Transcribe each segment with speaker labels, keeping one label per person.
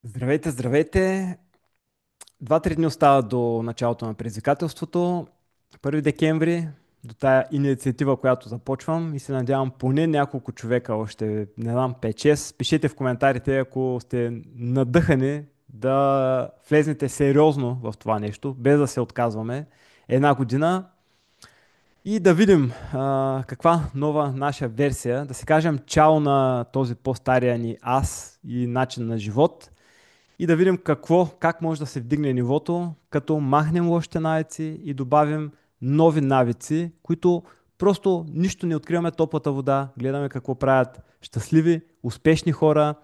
Speaker 1: Здравейте, здравейте! 2-3 дни остават до началото на предизвикателството. 1 декември, до тая инициатива, която започвам и се надявам поне няколко човека, още не знам, 5-6. Пишете в коментарите, ако сте надъхани да влезнете сериозно в това нещо, без да се отказваме една година и да видим каква нова наша версия, да си кажем чао на този по-стария ни аз и начин на живот и да видим как може да се вдигне нивото, като махнем лошите навици и добавим нови навици, които просто нищо не откриваме топлата вода, гледаме какво правят щастливи, успешни хора,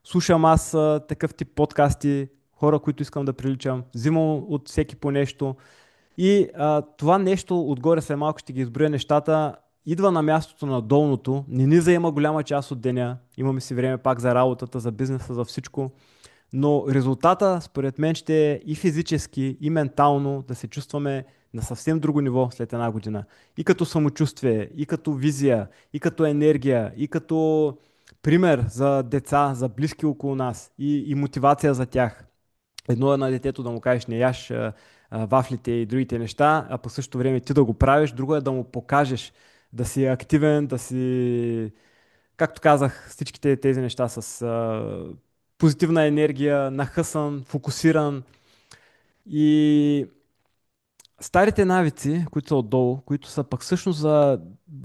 Speaker 1: слушам аз такъв тип подкасти, хора, които искам да приличам, взимам от всеки по нещо и това нещо отгоре след малко ще ги изброя нещата, идва на мястото на долното, не ни заема голяма част от деня, имаме си време пак за работата, за бизнеса, за всичко. Но резултата, според мен, ще е и физически, и ментално да се чувстваме на съвсем друго ниво след една година. И като самочувствие, и като визия, и като енергия, и като пример за деца, за близки около нас и мотивация за тях. Едно е на детето да му кажеш не яш вафлите и другите неща, а по същото време ти да го правиш. Друго е да му покажеш да си активен, да си, както казах, всичките тези неща с позитивна енергия, нахъсан, фокусиран. И старите навици, които са отдолу, които са пък всъщност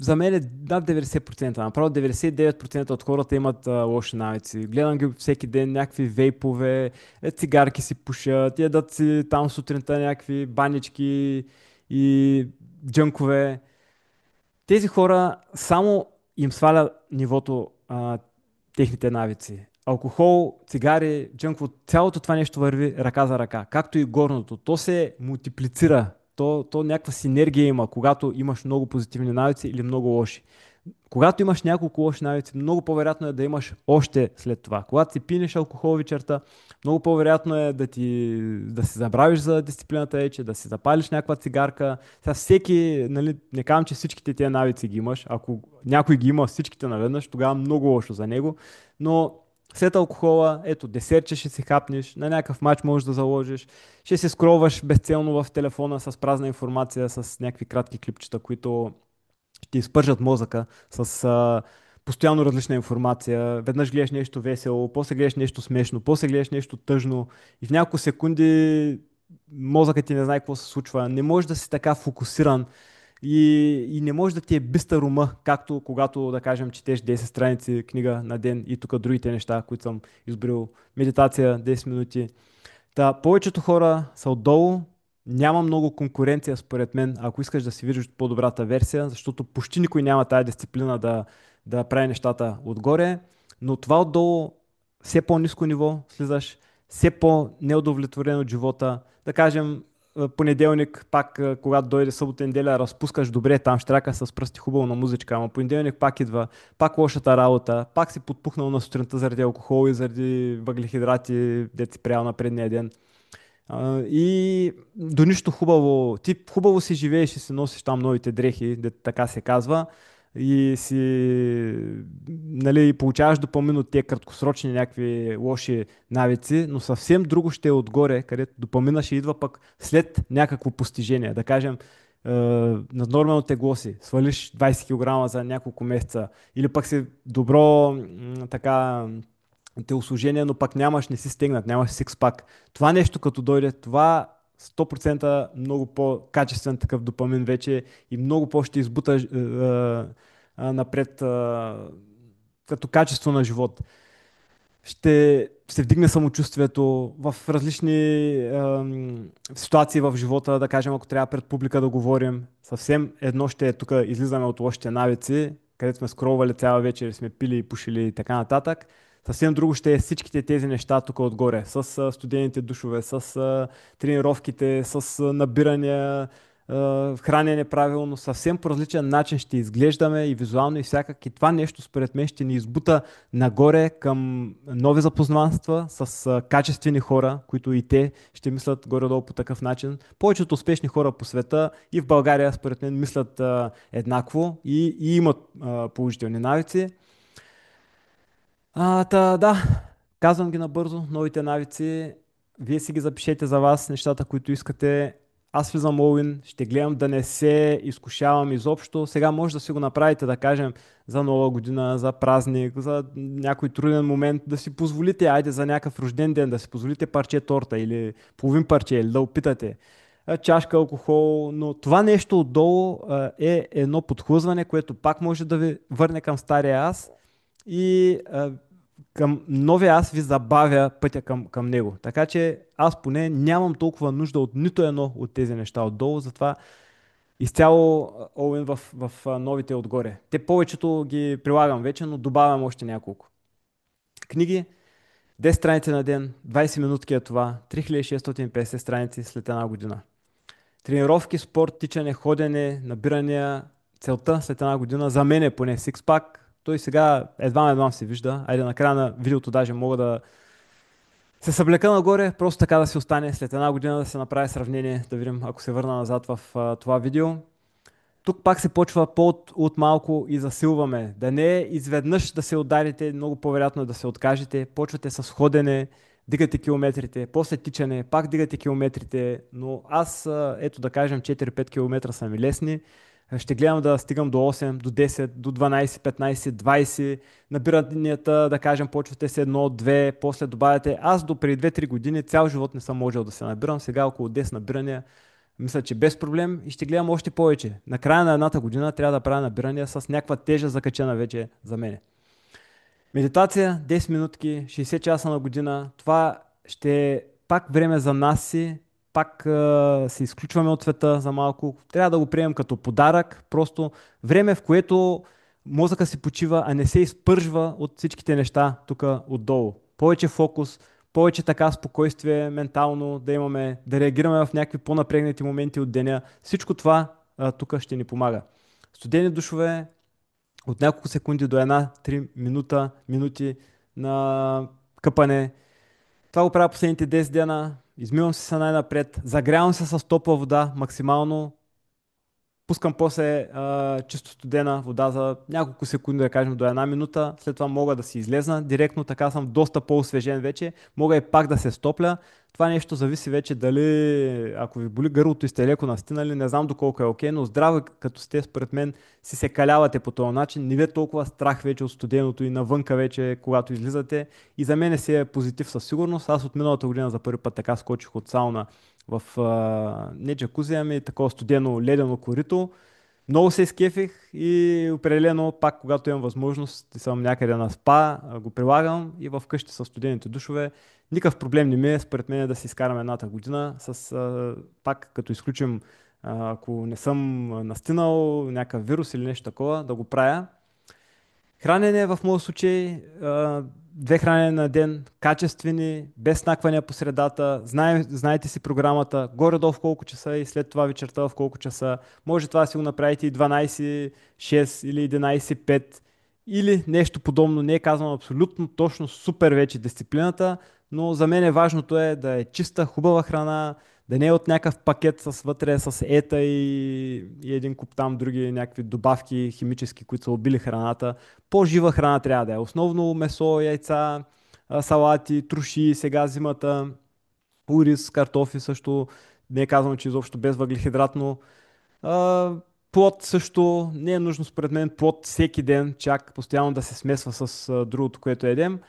Speaker 1: за мен е над 90%, направо 99% от хората имат лоши навици. Гледам ги всеки ден, някакви вейпове, цигарки си пушат, ядат си там сутринта някакви банички и джънкове. Тези хора само им сваля нивото техните навици. Алкохол, цигари, джънкфуд, цялото това нещо върви ръка за ръка, както и горното. То се мултиплицира, то някаква синергия има, когато имаш много позитивни навици или много лоши. Когато имаш няколко лоши навици, много по-вероятно е да имаш още след това. Когато си пинеш алкохол вечерта, много по-вероятно е да си забравиш за дисциплината вече, да си запалиш някаква цигарка. Сега всеки, нали, не казвам, че всичките тези навици ги имаш. Ако някой ги има всичките наведнъж, тогава много лошо за него. Но след алкохола, ето, десертче ще си хапнеш, на някакъв матч можеш да заложиш, ще се скролваш безцелно в телефона с празна информация, с някакви кратки клипчета, които ще изпържат мозъка с постоянно различна информация. Веднъж гледаш нещо весело, после гледаш нещо смешно, после гледаш нещо тъжно и в няколко секунди мозъкът ти не знае какво се случва. Не можеш да си така фокусиран и не може да ти е бистър ума, както когато, да кажем, четеш 10 страници книга на ден и тук другите неща, които съм избрил. Медитация 10 минути. Та, повечето хора са отдолу, няма много конкуренция според мен, ако искаш да си видиш по-добрата версия, защото почти никой няма тая дисциплина да прави нещата отгоре, но това отдолу, все по-низко ниво слизаш, все по-неудовлетворен от живота. Да кажем, понеделник, пак когато дойде събота и неделя, разпускаш добре, там щряка с пръсти хубаво на музичка, ама понеделник пак идва, пак лошата работа, пак си подпухнал на сутринта заради алкохол и заради въглехидрати, дет си приял на предния ден. И до нищо хубаво. Ти хубаво си живееш и си носиш там новите дрехи, така се казва. И си, нали, получаваш допълнително от тези краткосрочни някакви лоши навици, но съвсем друго ще е отгоре, където допамина ще идва пък след някакво постижение. Да кажем, наднормено тегло си, свалиш 20 кг за няколко месеца, или пък си добро така телосложение, но пак нямаш, не си стегнат, нямаш сикспак. Това нещо като дойде, това 100% много по-качествен такъв допамин вече и много по-ще избута напред като качество на живот. Ще се вдигне самочувствието в различни ситуации в живота, да кажем, ако трябва пред публика да говорим. Съвсем едно ще е тук, излизаме от лошите навици, където сме скролвали цяла вечер, сме пили и пушили и така нататък. Съвсем друго ще е всичките тези неща тук отгоре, с студените душове, с тренировките, с набирания, хранене правилно, съвсем по различен начин ще изглеждаме и визуално и всякак. И това нещо според мен ще ни избута нагоре към нови запознанства с качествени хора, които и те ще мислят горе-долу по такъв начин. Повечето успешни хора по света и в България според мен мислят еднакво и имат положителни навици. Да, Казвам ги набързо, новите навици. Вие си ги запишете за вас, нещата, които искате. Аз влизам all in, ще гледам да не се изкушавам изобщо. Сега може да си го направите, да кажем, за нова година, за празник, за някой труден момент, да си позволите, айде за някакъв рожден ден, да си позволите парче торта или половин парче, или да опитате чашка алкохол, но това нещо отдолу е едно подхлъзване, което пак може да ви върне към стария аз и към новия аз ви забавя пътя към него. Така че аз поне нямам толкова нужда от нито едно от тези неща отдолу, затова изцяло all in в новите отгоре. Те повечето ги прилагам вече, но добавям още няколко. Книги, 10 страници на ден, 20 минутки е това, 3650 страници след една година. Тренировки, спорт, тичане, ходене, набирания, целта след една година, за мен е поне сикспак. Той сега едва се вижда. Айде на края на видеото даже мога да се съблека нагоре, просто така да си остане след една година да се направи сравнение, да видим ако се върна назад в това видео. Тук пак се почва от малко и засилваме. Да не е изведнъж да се ударите, много по-вероятно е да се откажете. Почвате с ходене, дигате километрите, после тичане, пак дигате километрите, но аз, ето да кажем, 4-5 км са ми лесни. Ще гледам да стигам до 8, до 10, до 12, 15, 20. Набиранията, да кажем, почвате с 1, 2, после добавяте. Аз до преди 2-3 години цял живот не съм можел да се набирам, сега около 10 набирания. Мисля, че без проблем и ще гледам още повече. На края на едната година трябва да правя набирания с някаква тежа закачена вече за мене. Медитация, 10 минутки, 60 часа на година. Това ще е пак време за нас си, пак се изключваме от света за малко. Трябва да го приемем като подарък, просто време, в което мозъка си почива, а не се изпържва от всичките неща тук отдолу. Повече фокус, повече така спокойствие ментално да имаме, да реагираме в някакви по-напрегнати моменти от деня. Всичко това тук ще ни помага. Студени душове, от няколко секунди до една-три минути на къпане. Това го правя последните 10 дена. Измивам се най-напред. Загрявам се с топла вода максимално. Пускам после чисто студена вода за няколко секунди, да кажем до една минута. След това мога да си излезна директно, така съм доста по-освежен вече. Мога и пак да се стопля. Това нещо зависи вече дали, ако ви боли гърлото и сте леко настинали, не знам доколко е окей, но здраво като сте, според мен, си се калявате по този начин. Не ви е толкова страх вече от студеното и навънка вече, когато излизате. И за мен си е позитив със сигурност. Аз от миналата година за първи път така скочих от сауна в не джакузи, ами такова студено ледено корито. Много се изкефих и определено пак, когато имам възможност и съм някъде на спа, го прилагам и в къщи с студените душове. Никакъв проблем не ми е, според мен, да си изкарам едната година с пак като изключим, ако не съм настинал някакъв вирус или нещо такова, да го правя. Хранене в моят случай, две хранене на ден, качествени, без снаквания по средата, знаете си програмата, горе-долу в колко часа и след това вечерта в колко часа. Може това да си го направите и 12-6 или 11-5 или нещо подобно. Не е казано абсолютно точно супер вече дисциплината, но за мен важното е да е чиста, хубава храна, да не е от някакъв пакет с вътре, с ета и един куп там други някакви добавки химически, които са убили храната. По-жива храна трябва да е. Основно месо, яйца, салати, троши, сега зимата, ориз, картофи също. Не е казано, че изобщо без въглехидратно. А, плод също. Не е нужно според мен плод всеки ден, чак постоянно да се смесва с другото, което едем.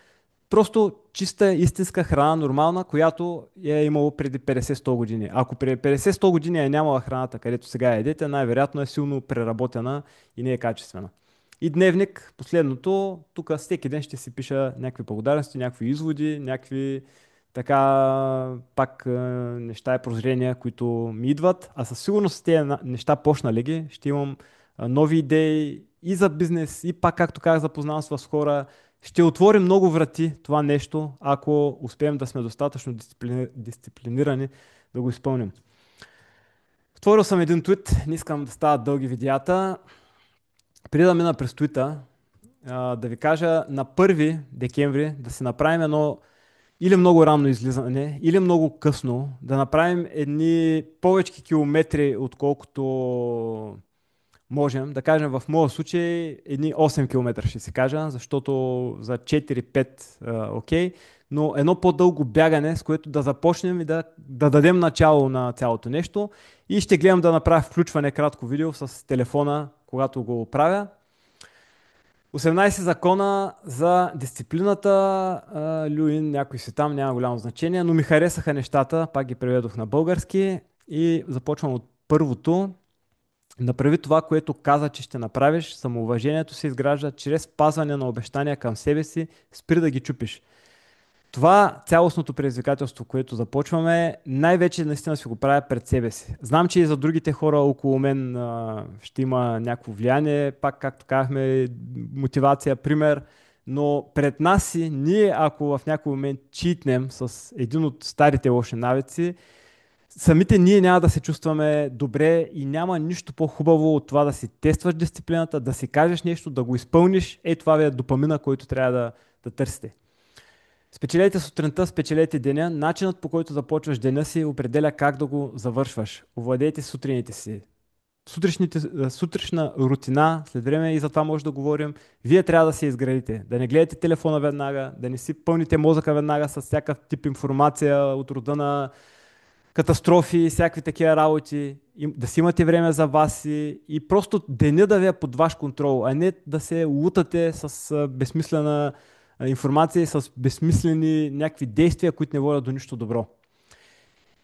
Speaker 1: Просто чиста истинска храна, нормална, която е имало преди 50-100 години. Ако преди 50-100 години е нямала храната, където сега едете, най-вероятно е силно преработена и не е качествена. И дневник, последното, тук всеки ден ще си пиша някакви благодарности, някакви изводи, някакви така пак неща и прозрения, които ми идват, а със сигурност тези неща почнали ги, ще имам нови идеи и за бизнес, и пак, както казах, запознавам се с хора. Ще отвори много врати това нещо, ако успеем да сме достатъчно дисциплинирани да го изпълним. Отворил съм един твит, не искам да стават дълги видеята. Преди да мина през твита, да ви кажа на 1 декември да си направим едно или много ранно излизане, или много късно, да направим едни повече километри, отколкото можем. Да кажем в моя случай едни 8 км ще си кажа, защото за 4-5 окей, но едно по-дълго бягане, с което да започнем и да дадем начало на цялото нещо. И ще гледам да направя включване кратко видео с телефона, когато го правя. 18 закона за дисциплината. Люин, някои си там, няма голямо значение, но ми харесаха нещата, пак ги преведох на български и започвам от първото. Направи това, което каза, че ще направиш. Самоуважението се изгражда чрез спазване на обещания към себе си. Спри да ги чупиш. Това цялостното предизвикателство, което започваме, най-вече наистина си го правя пред себе си. Знам, че и за другите хора около мен ще има някакво влияние, пак както казахме, мотивация, пример, но пред нас си, ние ако в някой момент читнем с един от старите лоши навици, самите ние няма да се чувстваме добре и няма нищо по-хубаво от това да си тестваш дисциплината, да си кажеш нещо, да го изпълниш. Това ви е допамина, който трябва да търсите. Спечелете сутринта, спечелете деня. Начинът, по който започваш деня си, определя как да го завършваш. Овладейте сутрините си. Сутрешна рутина, след време и за това може да говорим, вие трябва да се изградите. Да не гледате телефона веднага, да не си пълните мозъка веднага с всякакъв тип информация от рода на катастрофи, всякакви такива работи, да си имате време за вас и просто деня да ви е под ваш контрол, а не да се лутате с безсмислена информация и с безсмислени някакви действия, които не водят до нищо добро.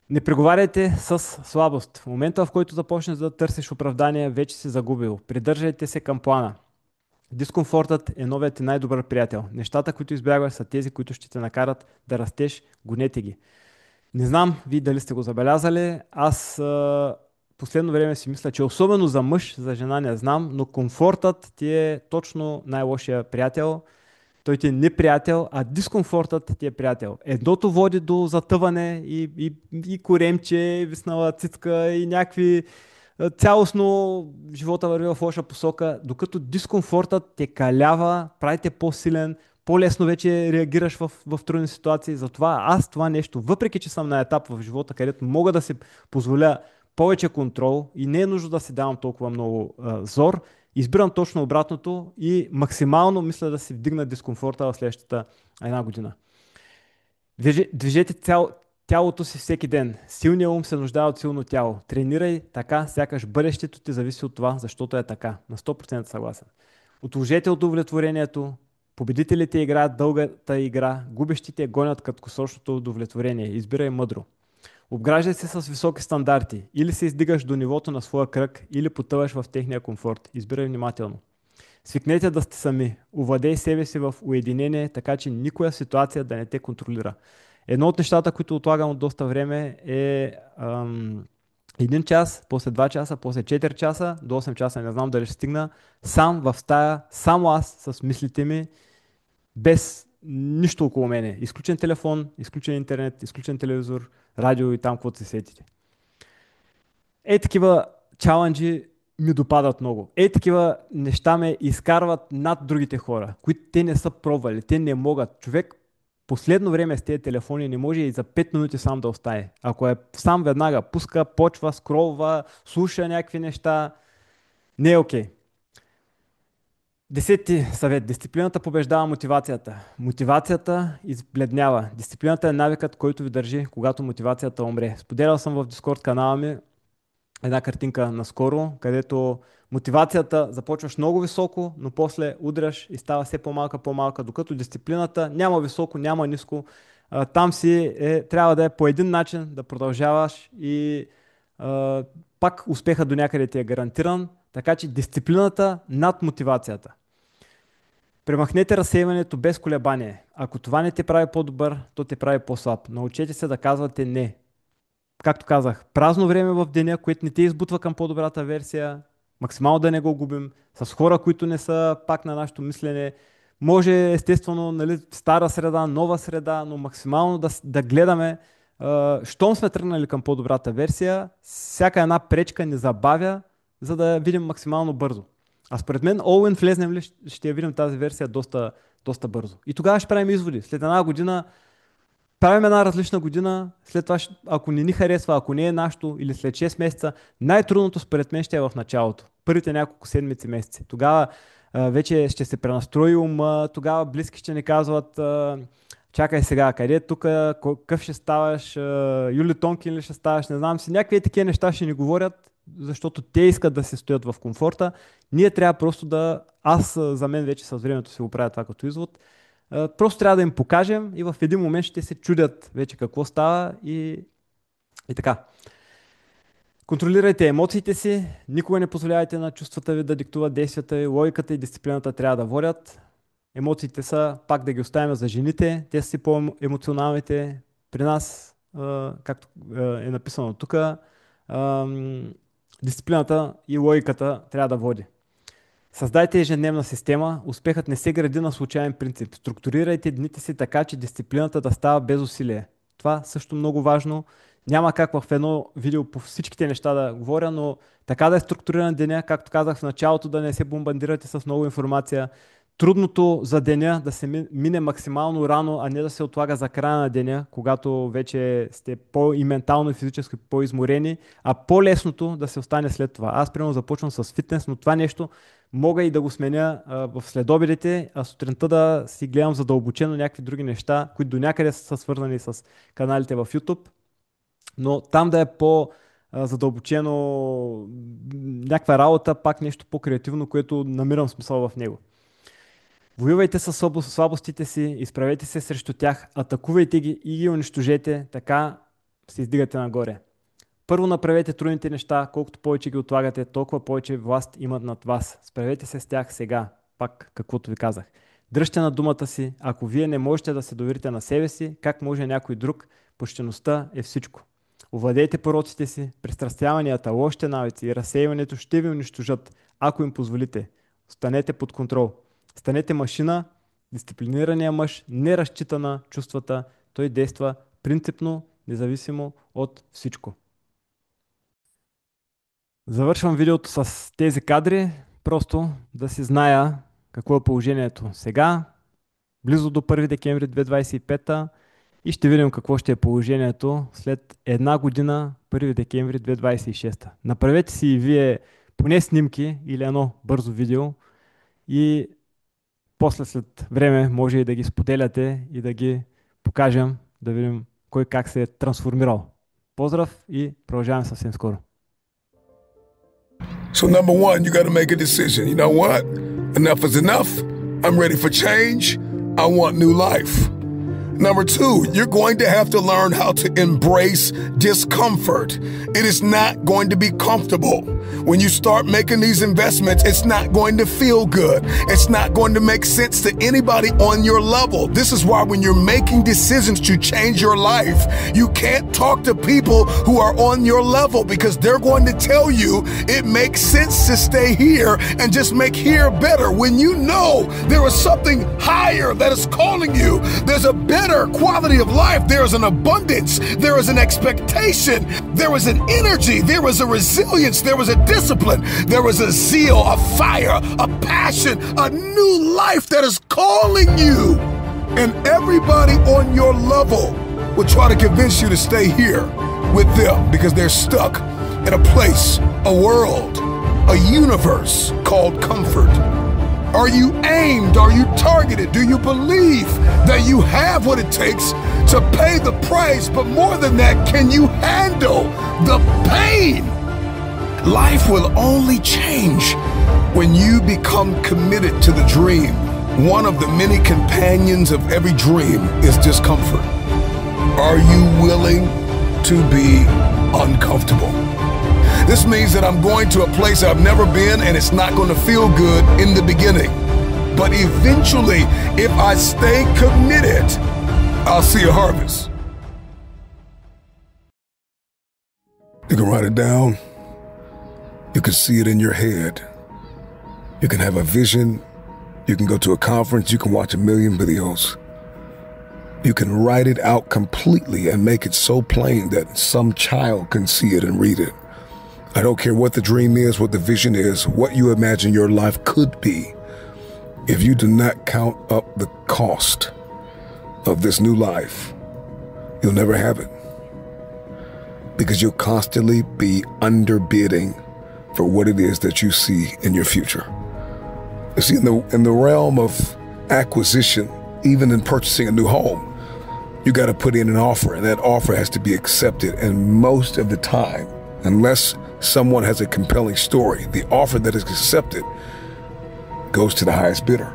Speaker 1: Не преговаряйте с слабост. В момента, в който започнеш да търсиш оправдание, вече си загубил. Придържайте се към плана. Дискомфортът е новият ти най-добър приятел. Нещата, които избягваш, са тези, които ще те накарат да растеш. Гонете ги. Не знам вие дали сте го забелязали. Аз последно време си мисля, че особено за мъж, за жена не знам, но комфортът ти е точно най-лошия приятел. Той ти е не приятел, а дискомфортът ти е приятел. Едното води до затъване и коремче, виснала цицка и някакви цялостно живота върви в лоша посока, докато дискомфортът те калява, прави те по-силен, по-лесно вече реагираш в трудни ситуации. Затова аз това нещо, въпреки че съм на етап в живота, където мога да си позволя повече контрол и не е нужно да си давам толкова много зор, избирам точно обратното и максимално мисля да си вдигна дискомфорта в следващата една година. Движете тялото си всеки ден. Силният ум се нуждае от силно тяло. Тренирай така, сякаш бъдещето ти зависи от това, защото е така. На 100% съгласен. Отложете удовлетворението. Победителите играят дългата игра, губещите гонят краткосрочното удовлетворение. Избирай мъдро. Обграждай се с високи стандарти. Или се издигаш до нивото на своя кръг, или потъваш в техния комфорт. Избирай внимателно. Свикнете да сте сами. Овладей себе си в уединение, така че никоя ситуация да не те контролира. Едно от нещата, които отлагам от доста време е 1 час, после 2 часа, после 4 часа, до 8 часа, не знам дали ще стигна, сам в стая, само аз с мислите ми, без нищо около мене. Изключен телефон, изключен интернет, изключен телевизор, радио и там, каквото се сетите. Такива чаленджи ми допадат много. Такива неща ме изкарват над другите хора, които те не са пробвали, те не могат. Човек последно време с тези телефони не може и за 5 минути сам да остане. Ако е сам веднага, пуска, почва, скролва, слуша някакви неща, не е окей. 10-ти съвет. Дисциплината побеждава мотивацията. Мотивацията избледнява. Дисциплината е навикът, който ви държи, когато мотивацията умре. Споделял съм в Discord канала ми една картинка наскоро, където мотивацията започваш много високо, но после удряш и става все по-малка, докато дисциплината няма високо, няма ниско. Там си трябва да е по един начин да продължаваш и пак успеха до някъде ти е гарантиран, така че дисциплината над мотивацията. Премахнете разсейването без колебание. Ако това не те прави по-добър, то те прави по-слаб. Научете се да казвате не. Както казах, празно време в деня, което не те избутва към по-добрата версия, максимално да не го губим, с хора, които не са пак на нашето мислене. Може естествено, нали, стара среда, нова среда, но максимално да гледаме, щом сме тръгнали към по-добрата версия, всяка една пречка ни забавя, за да видим максимално бързо. А според мен, all in влезнем ли, ще я видим тази версия доста бързо. И тогава ще правим изводи. След една година правим една различна година, след това, ако не ни харесва, ако не е нашето, или след 6 месеца, най-трудното според мен ще е в началото. Първите няколко седмици, месеци. Тогава вече ще се пренастрои ума, тогава близки ще ни казват, чакай сега, къде е тук, какъв ще ставаш, Юли Тонкин ли ще ставаш, не знам си, някакви такива неща ще ни говорят, защото те искат да се стоят в комфорта. Ние трябва просто да, аз за мен вече с времето си го правя това като извод, просто трябва да им покажем и в един момент ще се чудят вече какво става и така. Контролирайте емоциите си, никога не позволявайте на чувствата ви да диктуват действията ви, логиката и дисциплината трябва да водят. Емоциите са, пак да ги оставим за жените, те са си по-емоционалните. При нас, както е написано тук, дисциплината и логиката трябва да води. Създайте ежедневна система, успехът не се гради на случайен принцип. Структурирайте дните си така, че дисциплината да става без усилие. Това също много важно. Няма как в едно видео по всичките неща да говоря, но така да е структуриран деня, както казах в началото, да не се бомбардирате с много информация. Трудното за деня да се мине максимално рано, а не да се отлага за края на деня, когато вече сте и ментално и физически по-изморени, а по-лесното да се остане след това. Аз примерно започвам с фитнес, но това нещо мога и да го сменя в следобедите, а сутринта да си гледам задълбочено някакви други неща, които до някъде са свързани с каналите в YouTube, но там да е по-задълбочено някаква работа, пак нещо по-креативно, което намирам смисъл в него. Воювайте с слабостите си, изправете се срещу тях, атакувайте ги и ги унищожете, така се издигате нагоре. Първо направете трудните неща, колкото повече ги отлагате, толкова повече власт имат над вас. Справете се с тях сега, пак каквото ви казах. Дръжте на думата си, ако вие не можете да се доверите на себе си, как може някой друг? Почтеността е всичко. Овладейте пороците си, пристрастяванията, лошите навици и разсейването ще ви унищожат, ако им позволите. Останете под контрол. Станете машина, дисциплинирания мъж не разчита на чувствата, той действа принципно, независимо от всичко. Завършвам видеото с тези кадри, просто да си зная какво е положението сега, близо до 1 декември 2025 и ще видим какво ще е положението след една година, 1 декември 2026. Направете си и вие поне снимки или едно бързо видео и после след време може и да ги споделяте и да ги покажем, да видим кой как се е трансформирал. Поздрав и продължаваме съвсем скоро.
Speaker 2: So number one, you got to make a decision. You know what? Enough is enough. I'm ready for change. I want new life. Number two, you're going to have to learn how to embrace discomfort. It is not going to be comfortable. When you start making these investments, it's not going to feel good. It's not going to make sense to anybody on your level. This is why when you're making decisions to change your life, you can't talk to people who are on your level because they're going to tell you it makes sense to stay here and just make here better. When you know there is something higher that is calling you, there's a better quality of life, there is an abundance, there is an expectation, there is an energy, there is a resilience, there is a discipline, there is a zeal, a fire, a passion, a new life that is calling you. And everybody on your level will try to convince you to stay here with them because they're stuck in a place, a world, a universe called comfort. Are you aimed? Are you targeted? Do you believe that you have what it takes to pay the price? But more than that, can you handle the pain? Life will only change when you become committed to the dream. One of the many companions of every dream is discomfort. Are you willing to be uncomfortable? This means that I'm going to a place I've never been and it's not going to feel good in the beginning. But eventually, if I stay committed, I'll see a harvest. You can write it down. You can see it in your head. You can have a vision. You can go to a conference. You can watch a million videos. You can write it out completely and make it so plain that some child can see it and read it. I don't care what the dream is, what the vision is, what you imagine your life could be. If you do not count up the cost of this new life, you'll never have it. Because you'll constantly be underbidding for what it is that you see in your future. You see, in the realm of acquisition, even in purchasing a new home, you got to put in an offer, and that offer has to be accepted. And most of the time, unless someone has a compelling story, the offer that is accepted goes to the highest bidder.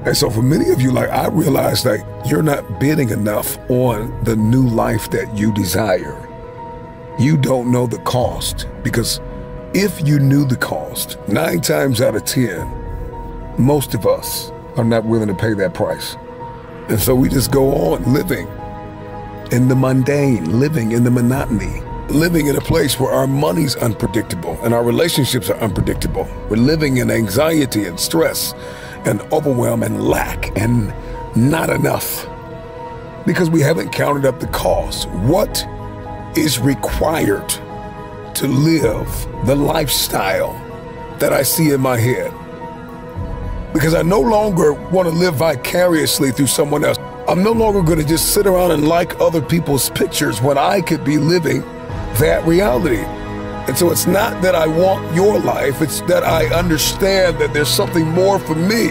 Speaker 2: And so for many of you, like, I realize that you're not bidding enough on the new life that you desire. You don't know the cost, because if you knew the cost, 9 times out of 10, most of us are not willing to pay that price. And so we just go on living in the mundane, living in the monotony, living in a place where our money's unpredictable and our relationships are unpredictable. We're living in anxiety and stress and overwhelm and lack and not enough, because we haven't counted up the cost. What is required to live the lifestyle that I see in my head? Because I no longer want to live vicariously through someone else. I'm no longer going to just sit around and like other people's pictures when I could be living that reality. And so it's not that I want your life, it's that I understand that there's something more for me.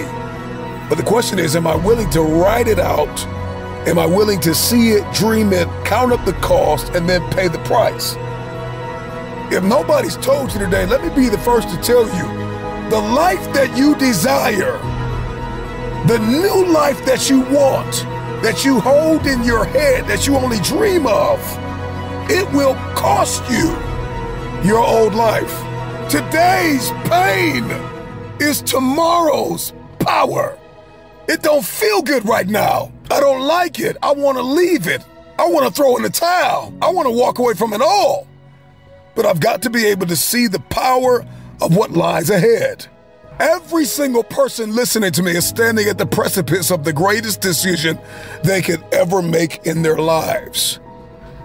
Speaker 2: But the question is, am I willing to write it out? Am I willing to see it, dream it, count up the cost, and then pay the price? If nobody's told you today, let me be the first to tell you, the life that you desire, the new life that you want, that you hold in your head, that you only dream of, it will cost you your old life. Today's pain is tomorrow's power. It don't feel good right now. I don't like it. I want to leave it. I want to throw in the towel. I want to walk away from it all. But I've got to be able to see the power of what lies ahead. Every single person listening to me is standing at the precipice of the greatest decision they could ever make in their lives.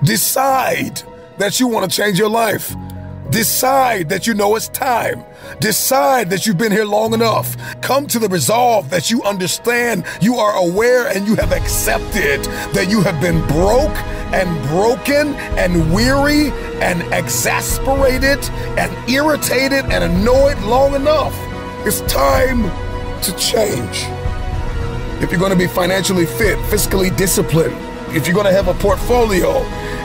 Speaker 2: Decide that you want to change your life. Decide that you know it's time. Decide that you've been here long enough. Come to the resolve that you understand, you are aware, and you have accepted that you have been broke and broken and weary and exasperated and irritated and annoyed long enough. It's time to change. If you're going to be financially fit, fiscally disciplined, if you're going to have a portfolio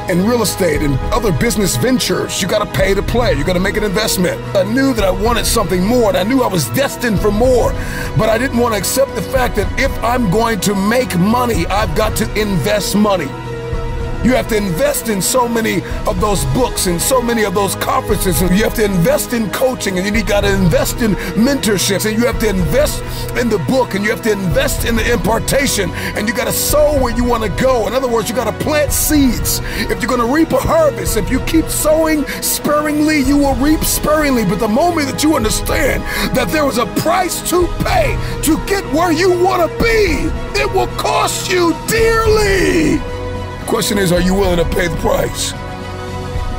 Speaker 2: in real estate and other business ventures, you got to pay to play. You got to make an investment. I knew that I wanted something more, and I knew I was destined for more, but I didn't want to accept the fact that if I'm going to make money, I've got to invest money. You have to invest in so many of those books and so many of those conferences, and you have to invest in coaching, and you got to invest in mentorships, and you have to invest in the book, and you have to invest in the impartation, and you got to sow where you want to go. In other words, you got to plant seeds. If you're going to reap a harvest, if you keep sowing sparingly, you will reap sparingly. But the moment that you understand that there is a price to pay to get where you want to be, it will cost you dearly. Question is, are you willing to pay the price?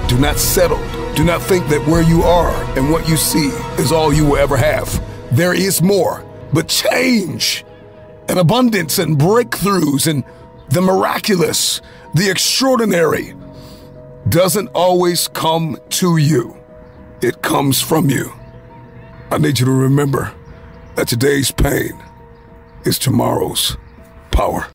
Speaker 2: Do not settle. Do not think that where you are and what you see is all you will ever have. There is more, but change and abundance and breakthroughs and the miraculous, the extraordinary doesn't always come to you. It comes from you. I need you to remember that today's pain is tomorrow's power.